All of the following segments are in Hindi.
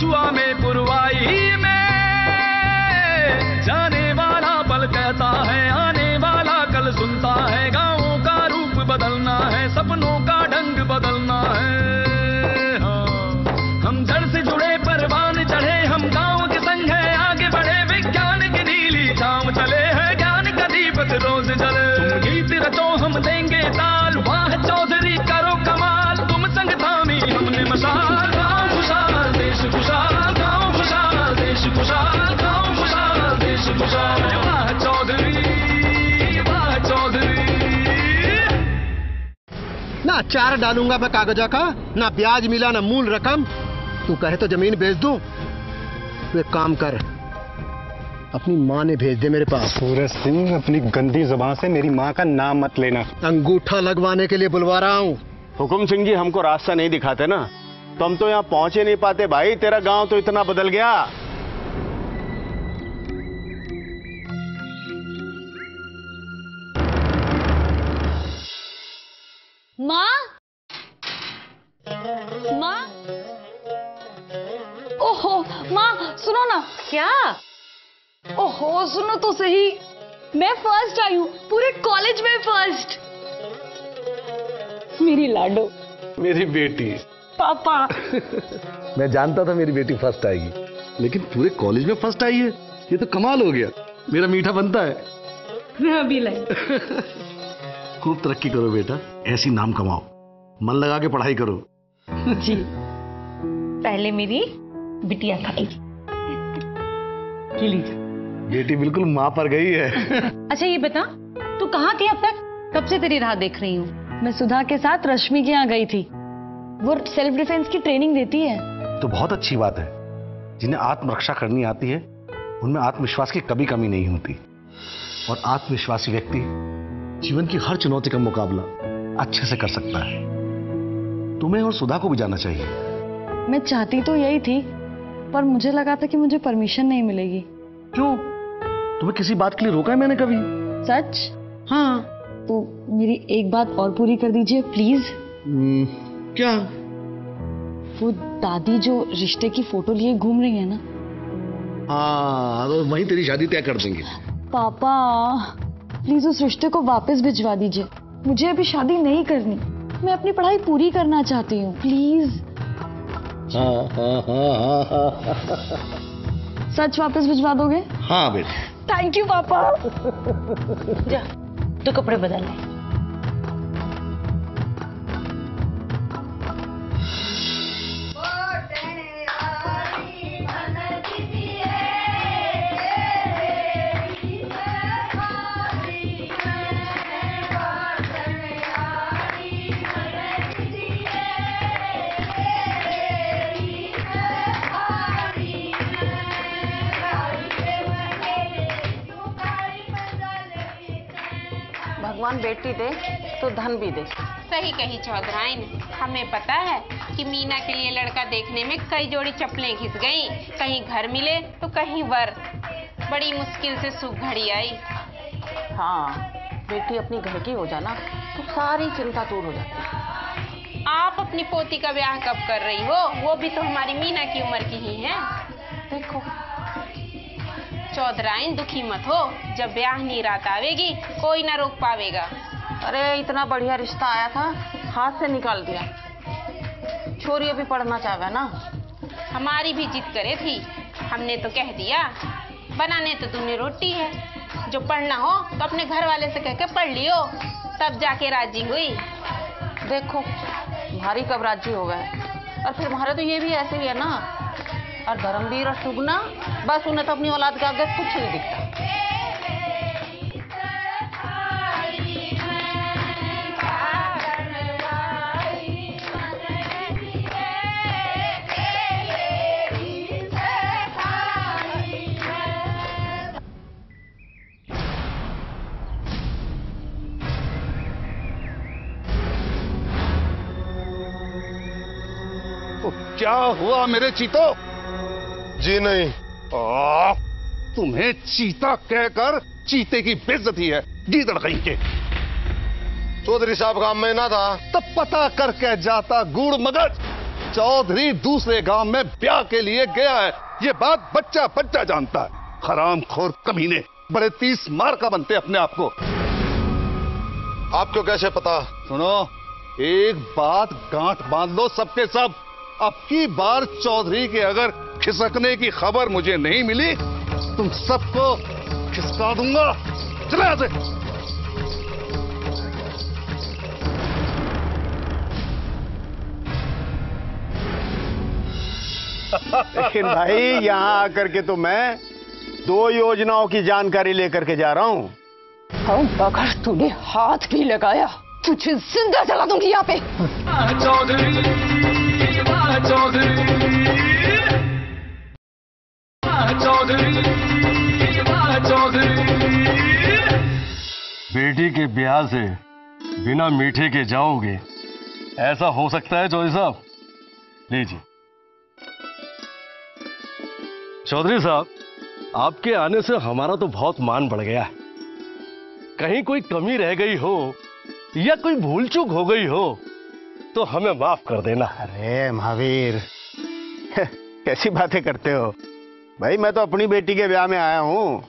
बिछुआ में पुरवाई में, जाने वाला पल कहता है आने वाला कल सुनता है, गाँवों का रूप बदलना है, सपनों का ढंग बदलना है। हाँ। हम जड़ से जुड़े परवान चढ़े, हम गाँव के संग है आगे बढ़े, विज्ञान की नीली छांव चले हैं, ज्ञान का दीपक रोज जले। तुम गीत रचो हम देंगे ताल, वाह चौधरी करो कमाल, तुम संग थामी हमने मशाल। गाँव खुशहाल देश खुशहाल, गाँव खुशहाल देश खुशहाल, गाँव खुशहाल देश खुशहाल। वाह चौधरी, वाह चौधरी। ना चार डालूंगा मैं कागजा का, ना ब्याज मिला ना मूल रकम। तू कहे तो जमीन बेच दूं। तू एक काम कर, अपनी माँ ने भेज दे मेरे पास। सूरज सिंह, अपनी गंदी जुबान से मेरी माँ का नाम मत लेना। अंगूठा लगवाने के लिए बुलवा रहा हूँ। हुकुम सिंह जी हमको रास्ता नहीं दिखाते ना, तो हम तो यहाँ पहुंच ही नहीं पाते भाई। तेरा गांव तो इतना बदल गया। माँ, माँ, ओहो माँ सुनो ना। क्या? ओहो सुनो तो सही, मैं फर्स्ट आई हूँ, पूरे कॉलेज में फर्स्ट। मेरी लाडो, मेरी बेटी। पापा। मैं जानता था मेरी बेटी फर्स्ट आएगी, लेकिन पूरे कॉलेज में फर्स्ट आई है, ये तो कमाल हो गया। मेरा मीठा बनता है। मैं अभी लाई। खूब तरक्की करो बेटा, ऐसी नाम कमाओ, मन लगा के पढ़ाई करो। जी, पहले मेरी बिटिया खाएगी। बेटी बिल्कुल माँ पर गई है। अच्छा ये बता, तू कहाँ थी अब तक? कब से तेरी राह देख रही हूँ। मैं सुधा के साथ रश्मि के यहाँ गई थी, वो सेल्फ डिफेंस की ट्रेनिंग देती है। तो बहुत अच्छी बात है। जिन्हें आत्मरक्षा करनी आती है उनमें आत्मविश्वास की कभी कमी नहीं होती, और आत्मविश्वासी व्यक्ति जीवन की हर चुनौती का मुकाबला अच्छे से कर सकता है। तुम्हें और सुधा को भी जाना चाहिए। मैं चाहती तो यही थी, पर मुझे लगा था कि मुझे परमिशन नहीं मिलेगी। क्यों? तुम्हें किसी बात के लिए रोका है मैंने कभी? सच? हाँ। तो मेरी एक बात और पूरी कर दीजिए प्लीज। क्या? वो दादी जो रिश्ते की फोटो लिए घूम रही है ना। हाँ, तो वहीं तेरी शादी तय कर देंगे। पापा प्लीज उस रिश्ते को वापस भिजवा दीजिए, मुझे अभी शादी नहीं करनी, मैं अपनी पढ़ाई पूरी करना चाहती हूँ प्लीज। हाँ हाँ हाँ हाँ हाँ। सच वापस भिजवा दोगे? हाँ बेटा। थैंक यू पापा। जा तू कपड़े बदल ले। भगवान बेटी दे तो धन भी दे। सही कही चौधराइन, हमें पता है कि मीना के लिए लड़का देखने में कई जोड़ी चप्पलें घिस गईं, कहीं घर मिले तो कहीं वर, बड़ी मुश्किल से सुख घड़ी आई। हाँ, बेटी अपनी घर की हो जाना तो सारी चिंता दूर हो जाती है। आप अपनी पोती का ब्याह कब कर रही हो? वो भी तो हमारी मीना की उम्र की ही है। देखो चौधराइन दुखी मत हो, जब ब्याह नहीं रात आवेगी कोई ना रोक पावेगा। अरे इतना बढ़िया रिश्ता आया था, हाथ से निकाल दिया। छोरी अभी पढ़ना चाहे ना। हमारी भी जिद करे थी, हमने तो कह दिया। बनाने तो तुमने रोटी है, जो पढ़ना हो तो अपने घर वाले से कह के पढ़ लियो, तब जाके राजी हुई। देखो भारी कब राजी हो गए। और फिर हमारे तो ये भी ऐसे ही है ना, और धर्मवीर और सुगना, बस उन्हें तो अपनी औलाद के आगे कुछ नहीं दिखता। क्या हुआ मेरे चीतो? जी नहीं। तुम्हें चीता कहकर चीते की बेइज्जती है, गीदड़ कहीं के। चौधरी साहब काम में ना था। तब पता करके जाता गुड़ मगज। चौधरी दूसरे गांव में ब्याह के लिए गया है, ये बात बच्चा बच्चा जानता है। हरामखोर कमीने, बड़े 30 मार का बनते अपने आप को। आपको कैसे पता? सुनो, एक बात गांठ बांध लो सबके सब, अब की बार चौधरी के अगर खिसकने की खबर मुझे नहीं मिली, तुम सबको खिसका दूंगा। चले यहाँ से। लेकिन भाई यहाँ आकर के तो मैं 2 योजनाओं की जानकारी लेकर के जा रहा हूँ। अगर तूने हाथ भी लगाया तुझे जिंदा जला दूंगी यहाँ पे। चौधरी चौधरी चौधरी चौधरी। बेटी के ब्याह से बिना मीठे के जाओगे, ऐसा हो सकता है चौधरी साहब? लीजिए। चौधरी साहब, आपके आने से हमारा तो बहुत मान बढ़ गया है। कहीं कोई कमी रह गई हो या कोई भूल चूक हो गई हो तो हमें माफ कर देना। अरे महावीर, कैसी बातें करते हो भाई? मैं तो अपनी बेटी के ब्याह में आया हूँ।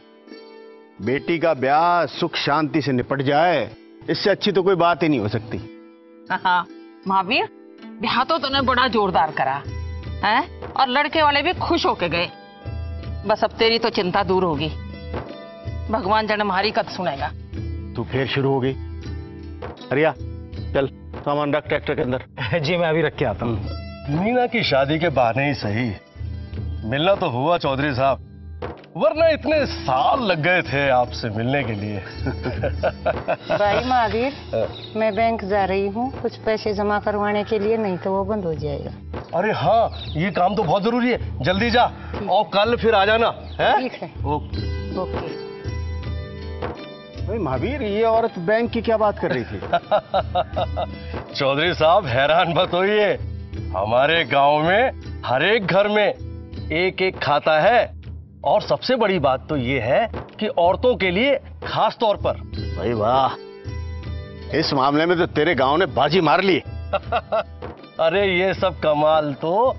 बेटी का ब्याह सुख शांति से निपट जाए, इससे अच्छी तो कोई बात ही नहीं हो सकती। हाँ महावीर, ब्याह तो तूने बड़ा जोरदार करा है और लड़के वाले भी खुश होके गए। बस अब तेरी तो चिंता दूर होगी। भगवान जाने हमारी कद सुनेगा। तू फिर शुरू हो गई। अरिया चल सामान रख ट्रैक्टर के अंदर। जी मैं अभी रख के आता हूँ। मीना की शादी के बहाने ही सही मिलना तो हुआ चौधरी साहब, वरना इतने साल लग गए थे आपसे मिलने के लिए। भाई महावीर, मैं बैंक जा रही हूँ कुछ पैसे जमा करवाने के लिए, नहीं तो वो बंद हो जाएगा। अरे हाँ, ये काम तो बहुत जरूरी है, जल्दी जा और कल फिर आ जाना है। ठीक है। Okay okay. भाई महावीर, ये औरत बैंक की क्या बात कर रही थी? चौधरी साहब हैरान मत होइए, हमारे गांव में हर एक घर में एक एक खाता है और सबसे बड़ी बात तो ये है कि औरतों के लिए खास तौर पर। भाई वाह, इस मामले में तो तेरे गांव ने बाजी मार ली। अरे ये सब कमाल तो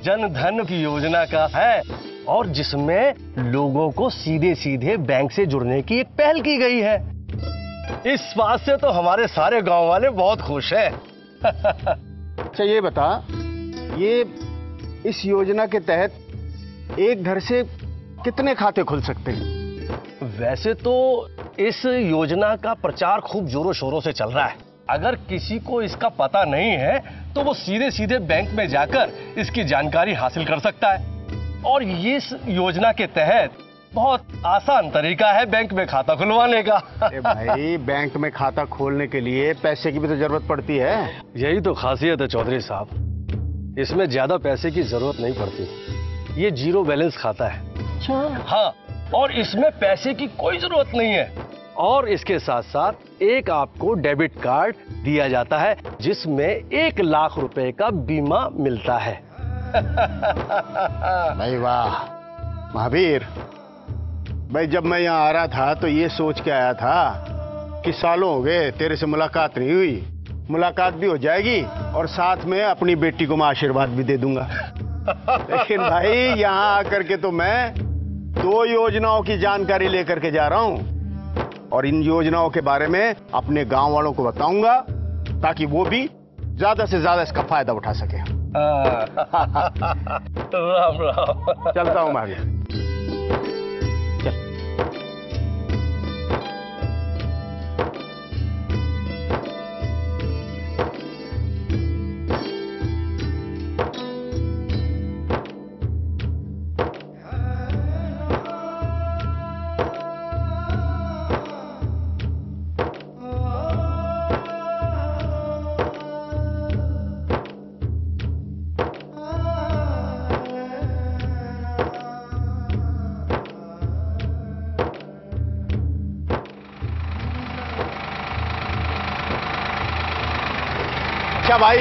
जन धन की योजना का है और जिसमें लोगों को सीधे सीधे बैंक से जुड़ने की एक पहल की गई है। इस बात से तो हमारे सारे गांव वाले बहुत खुश हैं। अच्छा ये बता, ये इस योजना के तहत एक घर से कितने खाते खुल सकते हैं? वैसे तो इस योजना का प्रचार खूब जोरों शोरों से चल रहा है। अगर किसी को इसका पता नहीं है तो वो सीधे सीधे बैंक में जाकर इसकी जानकारी हासिल कर सकता है। और इस योजना के तहत बहुत आसान तरीका है बैंक में खाता खुलवाने का। अरे भाई, बैंक में खाता खोलने के लिए पैसे की भी तो जरूरत पड़ती है। यही तो खासियत है चौधरी साहब, इसमें ज्यादा पैसे की जरूरत नहीं पड़ती। ये 0 बैलेंस खाता है। हाँ, और इसमें पैसे की कोई जरूरत नहीं है। और इसके साथ साथ एक आपको डेबिट कार्ड दिया जाता है जिसमें 1 लाख रुपए का बीमा मिलता है। भाई वाह महावीर, भाई जब मैं यहाँ आ रहा था तो ये सोच के आया था कि सालों हो गए तेरे से मुलाकात नहीं हुई, मुलाकात भी हो जाएगी और साथ में अपनी बेटी को मैं आशीर्वाद भी दे दूंगा। लेकिन भाई यहाँ आकर के तो मैं 2 योजनाओं की जानकारी लेकर के जा रहा हूँ और इन योजनाओं के बारे में अपने गांव वालों को बताऊंगा ताकि वो भी ज्यादा से ज्यादा इसका फायदा उठा सके। राम राम। चलता हूँ भाभी। अच्छा भाई,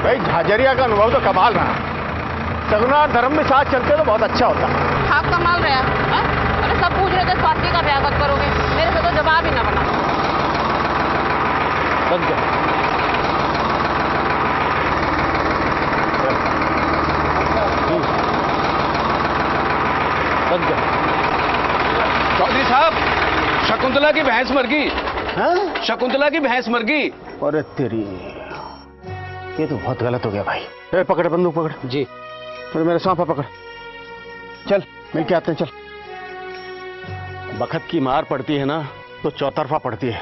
भाई झाझरिया का अनुभव तो कमाल रहा। सगुना और धर्म में साथ चलते तो बहुत अच्छा होता। हाँ कमाल रहा है। अरे सब पूछ रहे थे स्वाति का ब्याह कब करोगे, मेरे से तो जवाब ही ना बना। लग जा। लग जा। चौधरी साहब, शकुंतला की भैंस मर गई। शकुंतला की भैंस मर गई। अरे तेरी, ये तो बहुत गलत हो गया भाई। ए, पकड़ बंदूक पकड़। जी। फिर मेरे सांपा पकड़। चल मिल के आते हैं, चल। बखत की मार पड़ती है ना तो चौतरफा पड़ती है।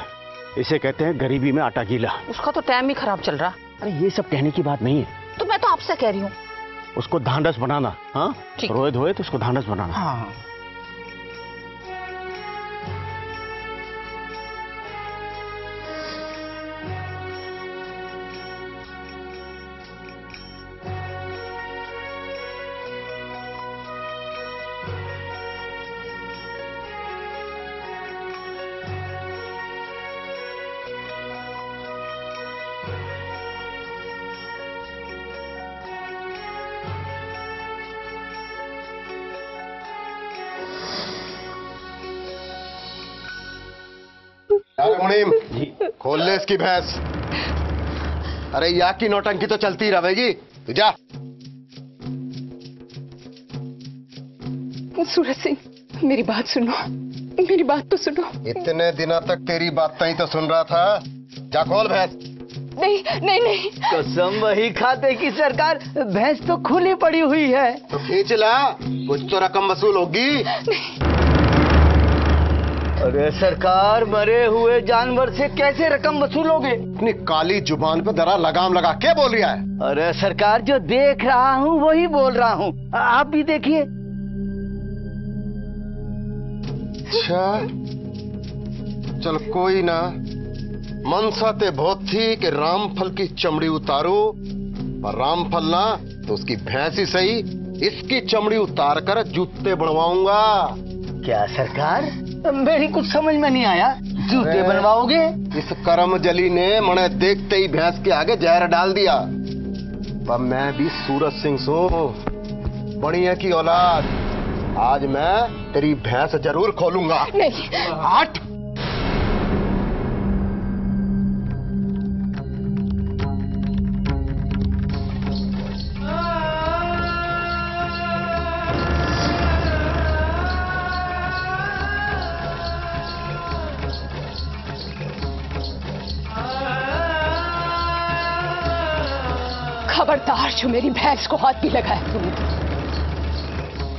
इसे कहते हैं गरीबी में आटा गीला। उसका तो टाइम ही खराब चल रहा। अरे ये सब कहने की बात नहीं है। तो मैं तो आपसे कह रही हूँ उसको धांडस बनाना। हाँ, रोए धोए तो उसको धांडस बनाना। हाँ। मुनीम, खोल ले इसकी भैंस। अरे यहाँ की नौटंकी तो चलती रहेगी। तू जा। सूरज सिंह, मेरी बात सुनो, मेरी बात तो सुनो। इतने दिनों तक तेरी बात ही तो सुन रहा था। जा खोल भैंस। नहीं नहीं नहीं, कसम वही खाते की सरकार, भैंस तो खुली पड़ी हुई है। तो खींच ला, कुछ तो रकम वसूल होगी। अरे सरकार, मरे हुए जानवर से कैसे रकम वसूलोगे? अपनी काली जुबान पे जरा लगाम लगा के बोल रहा है। अरे सरकार, जो देख रहा हूँ वही बोल रहा हूँ, आप भी देखिए। अच्छा चल कोई ना, मनसा ते बहुत थी कि रामफल की चमड़ी उतारो, पर रामफल ना तो उसकी भैंस ही सही, इसकी चमड़ी उतार कर जूते बनवाऊंगा। क्या सरकार, मेरी कुछ समझ में नहीं आया। जूते बनवाओगे? इस करम जली ने मने देखते ही भैंस के आगे जहर डाल दिया। पर मैं भी सूरज सिंह सो, बढ़िया की औलाद। आज मैं तेरी भैंस जरूर खोलूंगा। नहीं। हट। खबरदार, जो मेरी भैंस को हाथ भी लगाया तूने,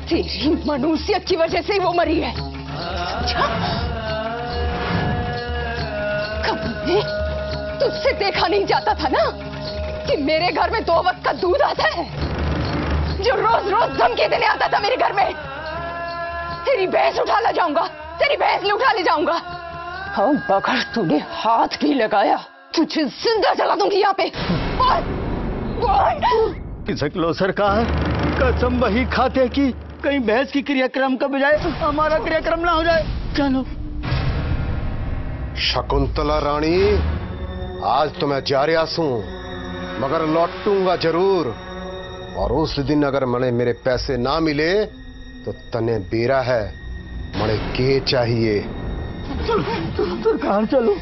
तेरी मनुष्यत की वजह से ही वो मरी है, समझा? कभी तुझसे देखा नहीं जाता था ना कि मेरे घर में 2 वक्त का दूध आता है, जो रोज रोज धमकी देने आता था मेरे घर में। तेरी भैंस उठा ले जाऊंगा, तेरी भैंस उठा ले जाऊंगा। हाँ, अगर तूने हाथ भी लगाया तुझे जिंदा जला दूंगी यहाँ पे। खिसक लो सरकार, कसम वही खाते की कहीं भैंस की क्रियाक्रम का बजाय हमारा क्रियाक्रम ना हो जाए। चलो। शकुंतला रानी, आज तो मैं जा रहा हूं, मगर लौटूंगा जरूर। और उस दिन अगर मने मेरे पैसे ना मिले तो तने बेरा है, मने के चाहिए। सरकार चलो।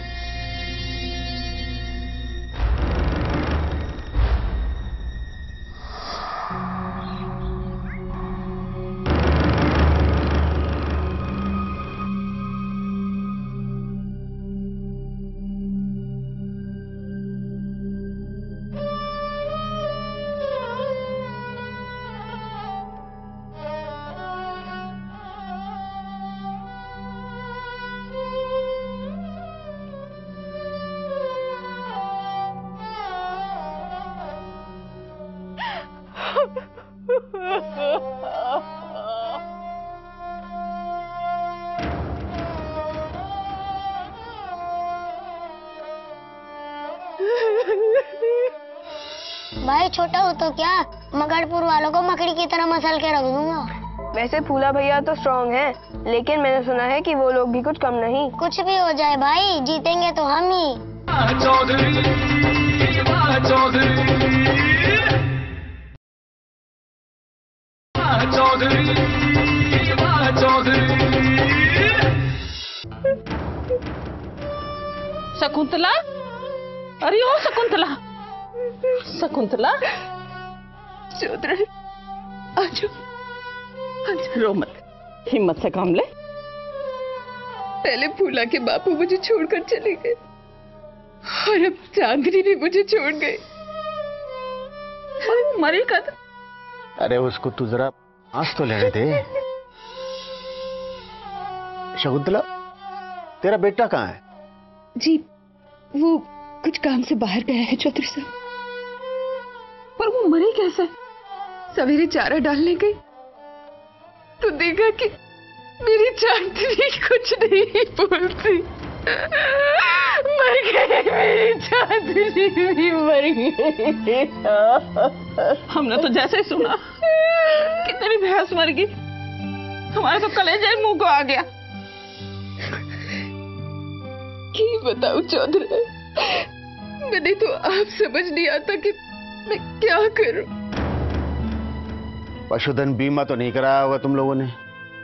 भाई छोटा हो तो क्या, मगरपुर वालों को मकड़ी की तरह मसल के रख दूंगा। वैसे फूला भैया तो स्ट्रॉन्ग है, लेकिन मैंने सुना है कि वो लोग भी कुछ कम नहीं। कुछ भी हो जाए भाई, जीतेंगे तो हम ही। चौधरी शकुंतला, अरे ओ शकुंतला, शकुंतला चौधरी आजो, रो मत, हिम्मत से काम ले। पहले फूला के बापू मुझे छोड़कर चले गए और अब चांदनी भी मुझे छोड़ गई। मरी कद। अरे उसको तू जरा आंस तो लेने दे। शकुंतला, तेरा बेटा कहाँ है? जी वो कुछ काम से बाहर गया है चौधरी साहब। पर वो मरी कैसे? सवेरे चारा डालने गई तो देखा कि मेरी चांदनी कुछ नहीं बोलती, मर गई मेरी चांदनी भी मर गई। हमने तो जैसे ही सुना कि तेरी भैंस मर गई, हमारे तो कलेजे मुंह को आ गया। क्या बताऊं चौधरी, मैंने तो आप समझ नहीं आता कि मैं क्या करूं। पशुधन बीमा तो नहीं कराया होगा तुम लोगों ने?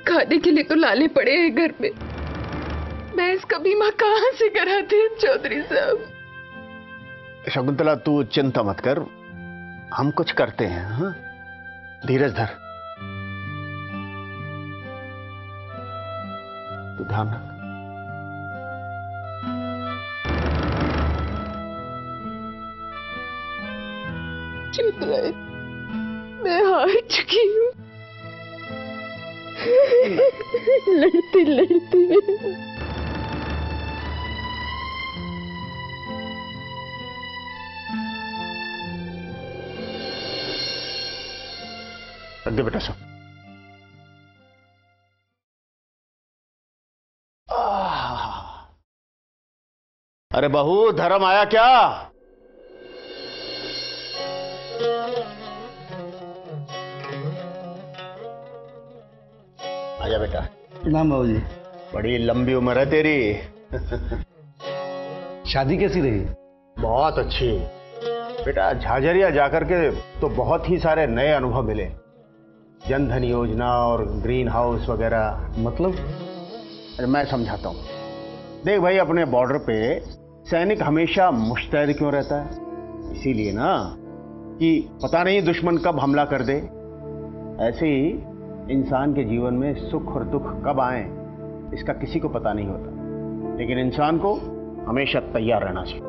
खाने के लिए तो लाले पड़े हैं घर में, मैं इसका बीमा कहां से कराते हैं चौधरी साहब? शकुंतला तू चिंता मत कर, हम कुछ करते हैं। हाँ, धीरज धर, तू ध्यान रख। चुप रहे, मैं हार चुकी हूँ। लड़ती लड़ती दे बेटा सब। अरे बहू, धर्म आया क्या? आजा बेटा। प्रणाम बाबू जी। बड़ी लंबी उम्र है तेरी। शादी कैसी रही? बहुत अच्छी बेटा। झाझरिया जाकर के तो बहुत ही सारे नए अनुभव मिले, जनधन योजना और ग्रीन हाउस वगैरह। मतलब? अरे मैं समझाता हूँ। देख भाई, अपने बॉर्डर पे सैनिक हमेशा मुस्तैद क्यों रहता है? इसीलिए ना कि पता नहीं दुश्मन कब हमला कर दे। ऐसे ही इंसान के जीवन में सुख और दुख कब आए इसका किसी को पता नहीं होता, लेकिन इंसान को हमेशा तैयार रहना चाहिए।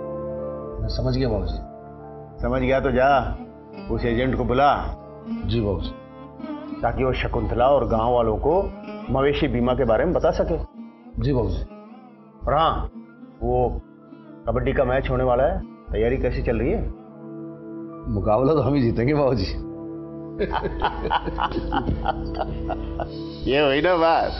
मैं समझ गया बाबू जी। समझ गया तो जा उस एजेंट को बुला। जी बाबू जी। ताकि वो शकुंतला और गांव वालों को मवेशी बीमा के बारे में बता सके। जी बाबू जी। और हाँ, वो कबड्डी का मैच होने वाला है, तैयारी कैसी चल रही है? मुकाबला तो हम ही जीतेंगे बाबू जी। ये हुई ना बात।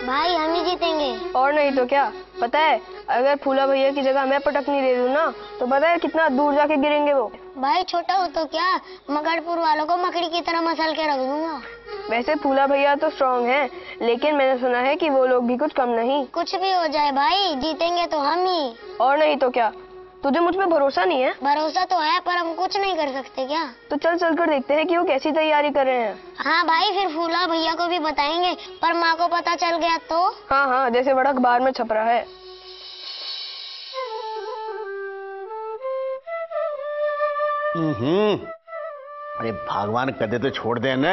भाई हम ही जीतेंगे। और नहीं तो क्या। पता है, अगर फूला भैया की जगह मैं पटकनी दे दूं ना, तो पता है कितना दूर जाके गिरेंगे वो। भाई छोटा हो तो क्या, मगरपुर वालों को मकड़ी की तरह मसल के रख दूंगा। वैसे फूला भैया तो स्ट्रांग हैं, लेकिन मैंने सुना है कि वो लोग भी कुछ कम नहीं। कुछ भी हो जाए भाई, जीतेंगे तो हम ही। और नहीं तो क्या। तुझे मुझ पे भरोसा नहीं है? भरोसा तो है, पर हम कुछ नहीं कर सकते क्या? तो चल कर देखते हैं कि वो कैसी तैयारी कर रहे हैं। हाँ भाई, फिर फूला भैया को भी बताएंगे, पर माँ को पता चल गया तो? हाँ, जैसे बड़ा अखबार में छप रहा है। अरे भगवान कदे तो छोड़ दे न,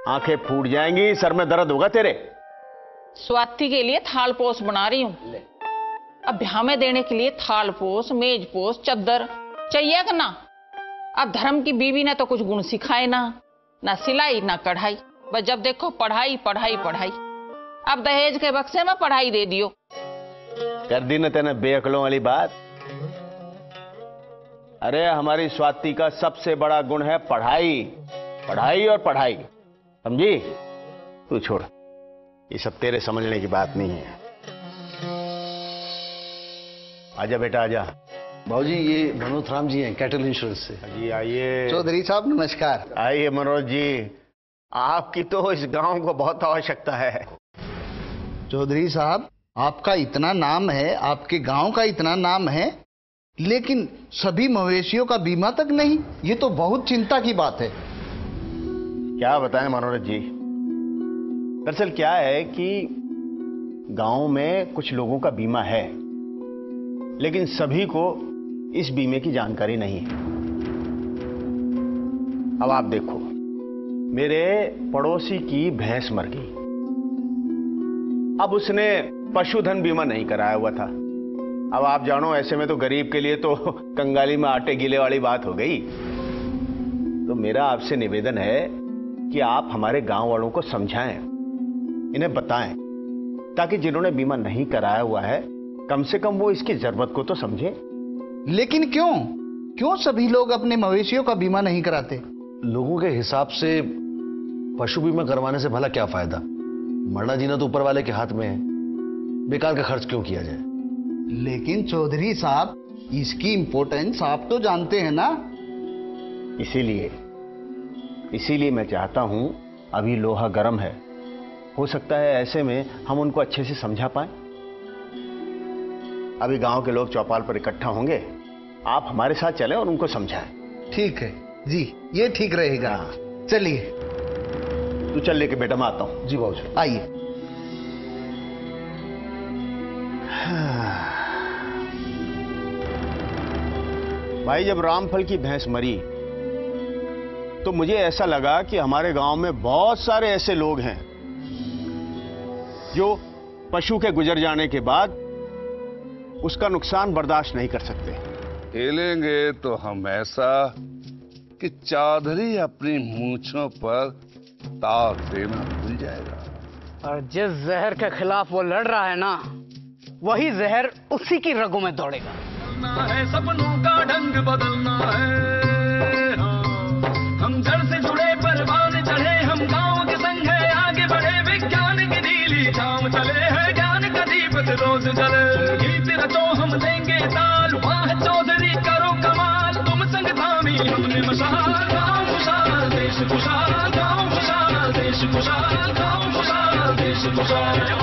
आंखें फूट जाएंगी, सर में दर्द होगा तेरे। स्वाति के लिए थाल पोस बना रही हूँ। अब ब्याह में देने के लिए थाल पोस, मेज पोस, चद्दर चाहिए कि ना? अब धर्म की बीवी ने तो कुछ गुण सिखाए ना सिलाई ना कढ़ाई, बस जब देखो पढ़ाई पढ़ाई पढ़ाई। अब दहेज के बक्से में पढ़ाई दे दियो। कर दी न तेने बेअकलों वाली बात। अरे हमारी स्वाति का सबसे बड़ा गुण है पढ़ाई, पढ़ाई और पढ़ाई, समझी? तू छोड़, ये सब तेरे समझने की बात नहीं है। आजा बेटा आजा। बाबूजी, ये मनोज राम जी हैं कैटल इंश्योरेंस से। जी आइए। चौधरी साहब नमस्कार। आइए मनोज जी, आपकी तो इस गांव को बहुत आवश्यकता है। चौधरी साहब, आपका इतना नाम है, आपके गांव का इतना नाम है, लेकिन सभी मवेशियों का बीमा तक नहीं। ये तो बहुत चिंता की बात है। क्या बताएं मनोज जी, दरअसल क्या है कि गांव में कुछ लोगों का बीमा है, लेकिन सभी को इस बीमे की जानकारी नहीं है। अब आप देखो, मेरे पड़ोसी की भैंस मर गई। अब उसने पशुधन बीमा नहीं कराया हुआ था। अब आप जानो, ऐसे में तो गरीब के लिए तो कंगाली में आटे गीले वाली बात हो गई। तो मेरा आपसे निवेदन है कि आप हमारे गांव वालों को समझाएं, इन्हें बताएं, ताकि जिन्होंने बीमा नहीं कराया हुआ है कम से कम वो इसकी जरूरत को तो समझे। लेकिन क्यों सभी लोग अपने मवेशियों का बीमा नहीं कराते? लोगों के हिसाब से पशु बीमा करवाने से भला क्या फायदा? मरना जीना तो ऊपर वाले के हाथ में है, बेकार का खर्च क्यों किया जाए? लेकिन चौधरी साहब, इसकी इंपॉर्टेंस आप तो जानते हैं ना। इसीलिए मैं चाहता हूं, अभी लोहा गर्म है, हो सकता है ऐसे में हम उनको अच्छे से समझा पाए। अभी गांव के लोग चौपाल पर इकट्ठा होंगे, आप हमारे साथ चलें और उनको समझाएं। ठीक है जी, ये ठीक रहेगा। चलिए। तू चल लेके बेटा, मैं आता हूं। जी बाबूजी। आइए। भाई, जब रामफल की भैंस मरी तो मुझे ऐसा लगा कि हमारे गांव में बहुत सारे ऐसे लोग हैं जो पशु के गुजर जाने के बाद उसका नुकसान बर्दाश्त नहीं कर सकते। खेलेंगे तो हम ऐसा कि चौधरी अपनी मूंछों पर ताव देना भूल जाएगा। और जिस जहर के खिलाफ वो लड़ रहा है ना, वही जहर उसी की रगों में दौड़ेगा। बदलना है सपनों का ढंग, बदलना है। हम जड़ से जुड़े परवान चढ़े, हम गांव के संग है आगे बढ़े। विज्ञान की नीली छांव चले हैं, ज्ञान का दीपक रोज जले। गीत रचो हम देंगे ताल, वाह चौधरी करो कमाल। तुम संग थामी हमने मशाल, गाँव खुशहाल देश खुशहाल, गाँव खुशहाल देश खुशहाल, गाँव खुशहाल देश खुशहाल।